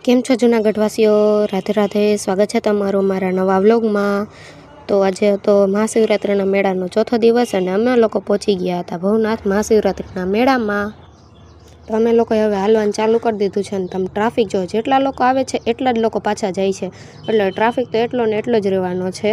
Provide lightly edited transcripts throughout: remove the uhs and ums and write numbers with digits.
કેમ છો જૂનાગઢવાસીઓ? રાધે રાધે. સ્વાગત છે તમારું મારા નવા વ્લોગમાં. તો આજે તો મહાશિવરાત્રિના મેળાનો ચોથો દિવસ અને અમે લોકો પહોંચી ગયા હતા ભવનાથ મહાશિવરાત્રિના મેળામાં. તો અમે લોકોએ હવે હાલવાનું ચાલુ કરી દીધું છે અને તમે ટ્રાફિક જો જેટલા લોકો આવે છે એટલા જ લોકો પાછા જાય છે, એટલે ટ્રાફિક તો એટલો ને એટલો જ રહેવાનો છે.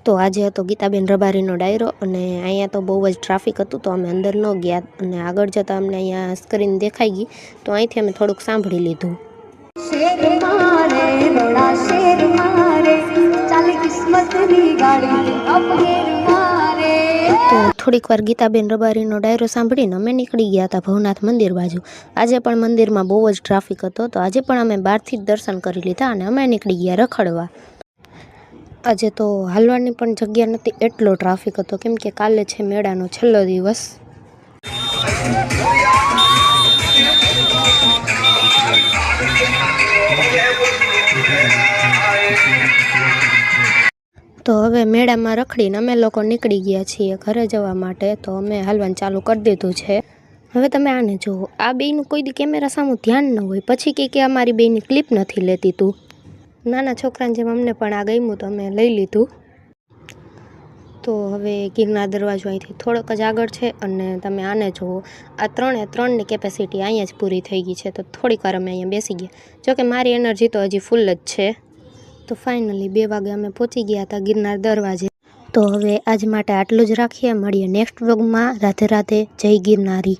તો આજે હતો ગીતાબેન રબારીનો ડાયરો અને અહીંયા તો બહુ જ ટ્રાફિક હતું, તો અમે અંદર ન ગયા અને આગળ જતાં અમને અહીંયા સ્ક્રીન દેખાઈ ગઈ, તો અહીંથી અમે થોડુંક સાંભળી લીધું. તો થોડીક વાર ગીતાબેન રબારીનો ડાયરો સાંભળીને અમે નીકળી ગયા હતા ભવનાથ મંદિર બાજુ. આજે પણ મંદિરમાં બહુ જ ટ્રાફિક હતો, તો આજે પણ અમે બહારથી જ દર્શન કરી લીધા અને અમે નીકળી ગયા રખડવા. આજે તો હાલવાની પણ જગ્યા નથી, એટલો ટ્રાફિક હતો, કેમ કે કાલે છે મેળાનો છેલ્લો દિવસ. તો હવે મેળામાં રખડીને અમે લોકો નીકળી ગયા છીએ ઘરે જવા માટે. તો અમે હાલવાનું ચાલુ કરી દીધું છે. હવે તમે આને જુઓ, આ બેયનું કોઈ દી કેમેરા સામું ધ્યાન ન હોય, પછી કે અમારી બેયની ક્લિપ નથી લેતી તું. નાના છોકરાને જેમ અમને પણ આ ગમ્યું તો અમે લઈ લીધું. તો હવે ગિરનાર દરવાજો અહીંથી થોડોક જ આગળ છે અને તમે આને જુઓ, આ ત્રણની કેપેસિટી અહીંયા જ પૂરી થઈ ગઈ છે. તો થોડીક વાર અમે અહીંયા બેસી ગયા, જોકે મારી એનર્જી તો હજી ફૂલ જ છે. તો ફાઇનલી 2 વાગે અમે પહોંચી ગયા હતા ગિરનાર દરવાજે. તો હવે આજ માટે આટલું જ રાખીએ, મળીએ નેક્સ્ટ વ્લોગમાં. રાધે રાધે, જય ગિરનારી.